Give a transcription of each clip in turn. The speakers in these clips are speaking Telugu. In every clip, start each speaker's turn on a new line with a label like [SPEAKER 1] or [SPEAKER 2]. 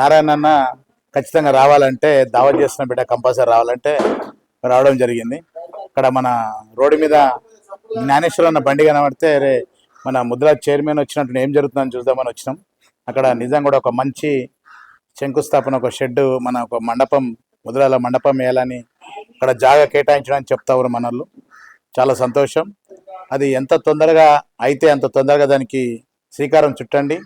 [SPEAKER 1] నారాయణ అన్న ఖచ్చితంగా రావాలంటే దావత్ చేస్తున్న బిడ్డ కంపల్సరీ రావాలంటే రావడం జరిగింది. ఇక్కడ మన రోడ్డు మీద జ్ఞానేశ్వర అన్న బండి కనబడితే రే మన ముద్రా చైర్మన్ వచ్చినట్టు ఏం జరుగుతుందని చూద్దామని వచ్చినాం. అక్కడ నిజంగా కూడా ఒక మంచి శంకుస్థాపన, ఒక షెడ్, మన ఒక మండపం, ముద్రాల మండపం వేయాలని అక్కడ జాగా కేటాయించడానికి చెప్తా ఉన్నారు మనోళ్ళు. చాలా సంతోషం. అది ఎంత తొందరగా అయితే అంత తొందరగా దానికి శ్రీకారం చుట్టండి.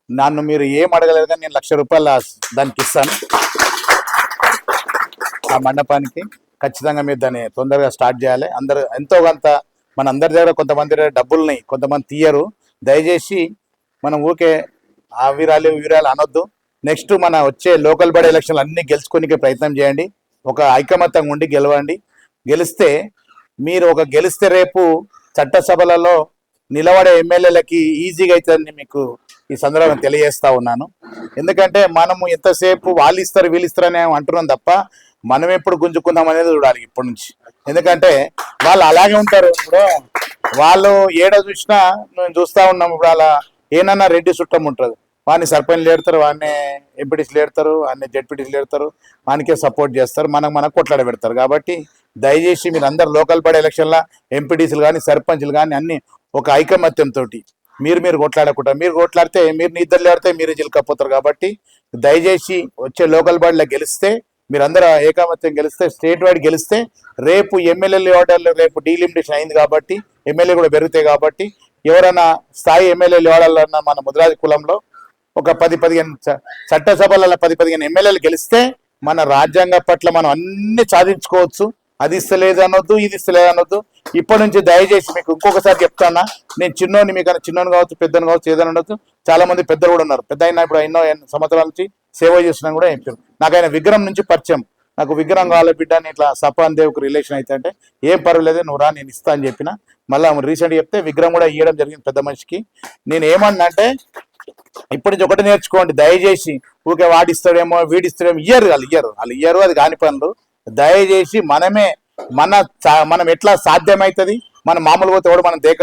[SPEAKER 1] నన్ను మీరు ఏం అడగలేదు కానీ నేను ₹1,00,000 దానికి ఇస్తాను. ఆ మండపానికి ఖచ్చితంగా మీరు దాన్ని తొందరగా స్టార్ట్ చేయాలి. అందరు ఎంతో కొంత మన అందరి దగ్గర కొంతమంది దగ్గర డబ్బులున్నాయి, కొంతమంది తీయరు. దయచేసి మనం ఊరికే ఆ వీరాలు అనొద్దు. నెక్స్ట్ మన వచ్చే లోకల్ బాడీ ఎలక్షన్లు అన్నీ గెలుచుకోనికే ప్రయత్నం చేయండి. ఒక ఐకమత్యంగా ఉండి గెలవండి. గెలిస్తే రేపు చట్టసభలలో నిలబడే ఎమ్మెల్యేలకి ఈజీగా అవుతుందని మీకు ఈ సందర్భంగా తెలియజేస్తా ఉన్నాను. ఎందుకంటే మనము ఎంతసేపు వాళ్ళు ఇస్తారు వీళ్ళు ఇస్తారని అంటున్నాం తప్ప మనం ఎప్పుడు గుంజుకుందాం అనేది చూడాలి ఇప్పటి నుంచి. ఎందుకంటే వాళ్ళు అలాగే ఉంటారు. ఇప్పుడు వాళ్ళు ఏడ చూసినా మేము చూస్తూ ఉన్నాం. ఇప్పుడు అలా ఏనన్నా రెడ్డి చుట్టం ఉంటుంది, వాడిని సర్పంచ్లు ఏడతారు, వాడిని ఎంపీటీసీలు ఏడతారు, వాడిని జెడ్పీటీసీలు ఏడతారు, వానికే సపోర్ట్ చేస్తారు, మనకు కొట్లాడ పెడతారు. కాబట్టి దయచేసి మీరు అందరు లోకల్ బాడీ ఎలక్షన్ల ఎంపీటీసీలు కానీ సర్పంచ్లు కానీ అన్ని ఒక ఐకమత్యంతో మీరు కొట్లాడకుండా, మీరు కొట్లాడితే మీరు నిద్రలు ఆడితే మీరే చిలకపోతారు. కాబట్టి దయచేసి వచ్చే లోకల్ బాడీలో గెలిస్తే మీరందరూ ఏకమత్యం గెలిస్తే, స్టేట్ వైడ్ గెలిస్తే రేపు ఎమ్మెల్యేలు ఓటర్లు రేపు డీలిమిటేషన్ అయింది కాబట్టి ఎమ్మెల్యే కూడా పెరుగుతాయి. కాబట్టి ఎవరైనా స్థాయి ఎమ్మెల్యేలు ఓడాలన్నా మన ముద్రాజి కులంలో ఒక 10-15 చట్టసభలలో 10-15 ఎమ్మెల్యేలు గెలిస్తే మన రాజ్యాంగ పట్ల మనం అన్ని సాధించుకోవచ్చు. అది ఇస్తలేదు అనొద్దు, ఇది ఇస్తలేదు అనొద్దు. ఇప్పటి నుంచి దయచేసి మీకు ఇంకొకసారి చెప్తానా, నేను చిన్నోని మీకన్నా చిన్నోని కావచ్చు, పెద్దను కావచ్చు, ఏదైనా ఉండొచ్చు. చాలా మంది పెద్దలు కూడా ఉన్నారు. పెద్ద అయినా ఇప్పుడు ఎన్నో సంవత్సరాల నుంచి సేవ చేస్తున్నా కూడా చెప్పారు. నాకు ఆయన విగ్రహం నుంచి పరిచయం. నాకు విగ్రహం కావాలి బిడ్డ అని ఇట్లా సపాన్ దేవుకు రిలేషన్ అయితే అంటే ఏం పర్వాలేదు నువ్వు రా నేను ఇస్తా అని చెప్పిన. మళ్ళీ రీసెంట్గా చెప్తే విగ్రహం కూడా ఇవ్వడం జరిగింది పెద్ద మనిషికి. నేను ఏమన్నా అంటే ఇప్పటి నుంచి ఒకటి నేర్చుకోండి, దయచేసి ఊకే వాడిస్తాడేమో వీడిస్తాడేమో వాళ్ళు ఇయ్యరు, అది కాని పనులు. దయచేసి మనం ఎట్లా సాధ్యమవుతుంది, మన మామూలు పోతే కూడా మనం గేట్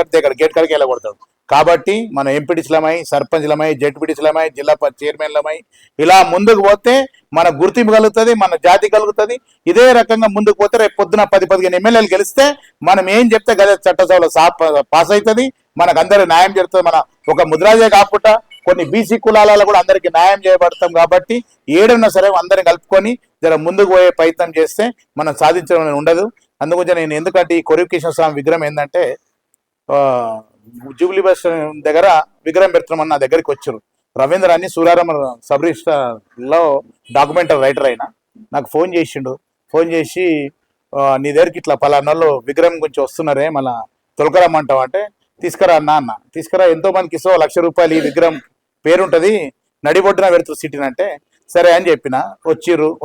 [SPEAKER 1] కాడికి వెళ్ళకూడతాడు. కాబట్టి మనం ఎంపీటీసీలమై, సర్పంచ్లమై, జెడ్పీటీసీలమై, జిల్లా చైర్మన్లమై ఇలా ముందుకు పోతే మన గుర్తింపు కలుగుతుంది, మన జాతి కలుగుతుంది. ఇదే రకంగా ముందుకు పోతే రేపు పొద్దున 10-15 ఎమ్మెల్యేలు గెలిస్తే మనం ఏం చెప్తే గదే చట్టసభలో పాస్ అవుతుంది, మనకు అందరూ న్యాయం జరుగుతుంది. మన ఒక ముద్రాజే కాకుండా కొన్ని బీసీ కులాలలో కూడా అందరికీ న్యాయం చేయబడతాం. కాబట్టి ఏడున్నా సరే అందరిని కలుపుకొని జర ముందుకు పోయే ప్రయత్నం చేస్తే మనం సాధించడం ఉండదు. అందుగురించి నేను ఎందుకంటే ఈ కొరివికృష్ణ స్వామి విగ్రహం ఏంటంటే జూబ్లీ బస్ దగ్గర విగ్రహం పెడుతున్నామని నా దగ్గరికి వచ్చారు. రవీంద్ర అని సూరారామ సబ్ రిజిస్టర్లో డాక్యుమెంటరీ రైటర్ అయినా నాకు ఫోన్ చేసి నీ దగ్గరికి ఇట్లా పలానాళ్ళు విగ్రహం గురించి వస్తున్నారే మళ్ళీ తొలకరమ్మంటావు అంటే తీసుకురా అన్న తీసుకురా, ఎంతో మందికి ఇస్తావు ₹1,00,000 ఈ విగ్రహం పేరుంటుంది, నడిబొడ్డున పెడుతూ సిటీని అంటే సరే అని చెప్పిన.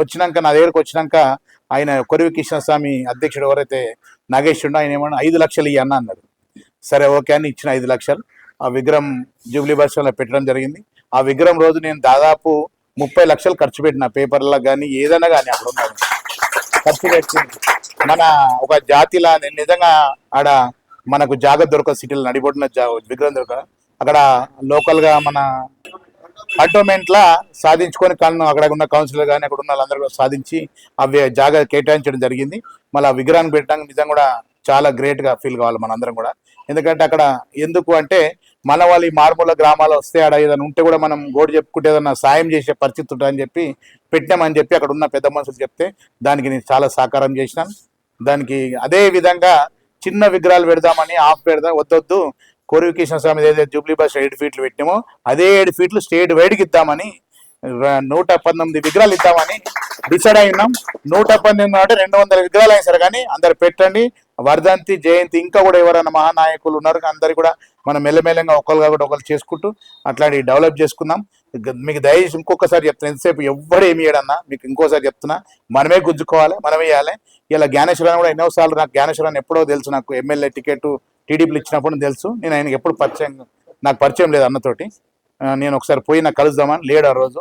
[SPEAKER 1] వచ్చినాక నా దగ్గరకు వచ్చినాక ఆయన కొరివికృష్ణ స్వామి అధ్యక్షుడు ఎవరైతే నాగేష్ ఉండో ఆయన ఏమన్నా 5 లక్షలు ఇవ్వన్న అన్నాడు. సరే ఓకే అని ఇచ్చిన 5 లక్షలు ఆ విగ్రహం జూబ్లీ బస్ లో పెట్టడం జరిగింది. ఆ విగ్రహం రోజు నేను దాదాపు 30 లక్షలు ఖర్చు పెట్టిన, పేపర్లో కానీ ఏదైనా కానీ అక్కడ ఉన్నాను ఖర్చు పెట్టి మన ఒక జాతిలా నిజంగా ఆడ మనకు జాగ దొరకదు, సిటీలో నడిబొడిన విగ్రహం దొరకదు. అక్కడ లోకల్గా మన కంటోన్మెంట్లా సాధించుకొని అక్కడ ఉన్న కౌన్సిలర్ కానీ అక్కడ ఉన్న వాళ్ళందరూ సాధించి అవి జాగా కేటాయించడం జరిగింది. మళ్ళీ ఆ విగ్రహాన్ని పెట్టడానికి నిజంగా కూడా చాలా గ్రేట్గా ఫీల్ కావాలి మనందరం కూడా. ఎందుకంటే అక్కడ ఎందుకు అంటే మన వాళ్ళు ఈ మారుమూల గ్రామాలు వస్తే ఆడ ఏదైనా ఉంటే కూడా మనం గోడు చెప్పుకుంటే ఏదైనా సాయం చేసే పరిస్థితి ఉంటుందని చెప్పి పెట్టామని చెప్పి అక్కడ ఉన్న పెద్ద మనుషులు చెప్తే దానికి నేను చాలా సహకారం చేసినాను. దానికి అదే విధంగా చిన్న విగ్రహాలు పెడదామని వద్దొద్దు, కొరివికృష్ణ స్వామి ఏదైతే జూబ్లీ బస్ 7 ఫీట్లు పెట్టినామో అదే 7 ఫీట్లు స్టేట్ వైడ్కి ఇద్దామని 119 విగ్రహాలు ఇద్దామని డిసైడ్ అయినాం. 119 అంటే 200 విగ్రహాలు అయినా సరే కానీ అందరు పెట్టండి. వర్ధంతి జయంతి ఇంకా కూడా ఎవరైనా మహానాయకులు ఉన్నారు, అందరు కూడా మనం మెల్లమెల్లంగా ఒకరు కాబట్టి ఒకరు చేసుకుంటూ అట్లాంటి డెవలప్ చేసుకుందాం. మీకు దయచేసి ఇంకొకసారి చెప్తున్నా, ఎంతసేపు ఎవ్వరు ఏమి చేయడన్నా మీకు ఇంకోసారి చెప్తున్నా, మనమే గుంజుకోవాలి, మనమే చేయాలి. ఇలా జ్ఞానేశ్వరాన్ని కూడా ఎన్నోసార్లు నాకు జ్ఞానేశ్వరాన్ని ఎప్పుడో తెలుసు, నాకు ఎమ్మెల్యే టికెట్ టీడీపీలు ఇచ్చినప్పుడు తెలుసు. నేను ఆయనకి ఎప్పుడు నాకు పరిచయం లేదు అన్నతోటి. నేను ఒకసారి పోయినా కలుద్దామని లేడు. ఆ రోజు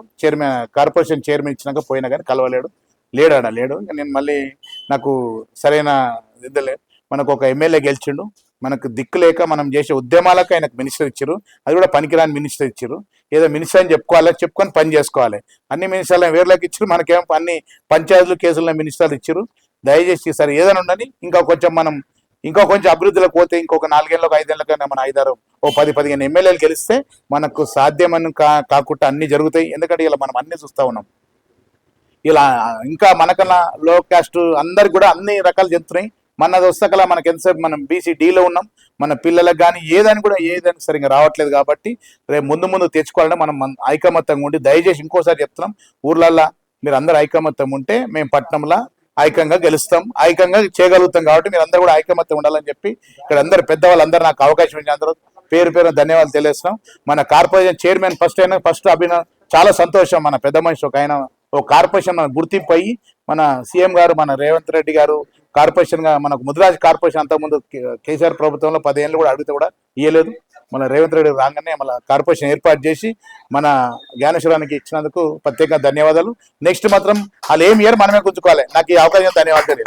[SPEAKER 1] కార్పొరేషన్ చైర్మన్ ఇచ్చినాక పోయినా కానీ కలవలేడు. లేడు. నేను మళ్ళీ నాకు సరైన ఇద్దలే, మనకు ఒక ఎమ్మెల్యే గెలిచిండు, మనకు దిక్కు లేక మనం చేసే ఉద్యమాలకు ఆయనకు మినిస్టర్ ఇచ్చారు, అది కూడా పనికిరాని మినిస్టర్ ఇచ్చారు. ఏదో మినిస్టర్ అని చెప్పుకొని పని చేసుకోవాలి. అన్ని మినిస్టర్లను వేర్లోకి ఇచ్చారు, మనకేమో అన్ని పంచాయతీలు కేసుల మినిస్టర్లు ఇచ్చారు. దయచేసి ఈసారి ఏదైనా ఉండని ఇంకా కొంచెం అభివృద్ధిలోకి పోతే ఇంకొక 4 ఏళ్ళకు 5 ఏళ్ళకైనా మన 10-15 ఎమ్మెల్యేలు గెలిస్తే మనకు సాధ్యమని కాకుండా అన్ని జరుగుతాయి. ఎందుకంటే ఇలా మనం అన్ని చూస్తూ ఉన్నాం. ఇలా ఇంకా మనకన్నా లో కాస్ట్ అందరికి కూడా అన్ని రకాలు చెప్తున్నాయి. మనది వస్తాకలా మనకి ఎంతసేపు మనం BCDలో ఉన్నాం. మన పిల్లలకు కానీ ఏదైనా సరిగ్గా రావట్లేదు. కాబట్టి రేపు ముందు తెచ్చుకోవాలంటే మనం ఐకమత్యంగా ఉండి, దయచేసి ఇంకోసారి చెప్తున్నాం, ఊర్లల్లో మీరు అందరూ ఐకమత్యం ఉంటే మేము పట్టణంలో ఐక్యంగా గెలుస్తాం, ఐక్యంగా చేయగలుగుతాం. కాబట్టి మీరు అందరూ కూడా ఐకమత్యం ఉండాలని చెప్పి ఇక్కడ అందరు పెద్దవాళ్ళందరూ నాకు అవకాశం ఇచ్చి అందరూ పేరు ధన్యవాదాలు తెలియజేస్తున్నాం. మన కార్పొరేషన్ చైర్మన్ ఫస్ట్ అభినందన. చాలా సంతోషం, మన పెద్ద మనిషి ఒక కార్పొరేషన్ మన గుర్తింపు అయ్యి మన సీఎం గారు మన రేవంత్ రెడ్డి గారు కార్పొరేషన్గా మనకు ముదిరాజ్ కార్పొరేషన్ అంతకుముందు కేసీఆర్ ప్రభుత్వంలో 10 ఏళ్ళు కూడా అడిగితే కూడా ఇవ్వలేదు. మన రేవంత్ రెడ్డి రాగానే మన కార్పొరేషన్ ఏర్పాటు చేసి మన జ్ఞానేశ్వరానికి ఇచ్చినందుకు ప్రత్యేకంగా ధన్యవాదాలు. నెక్స్ట్ మాత్రం వాళ్ళు ఏమి ఇయర్ మనమే గుంజుకోవాలి. నాకు ఈ అవకాశం ధన్యవాదాలు.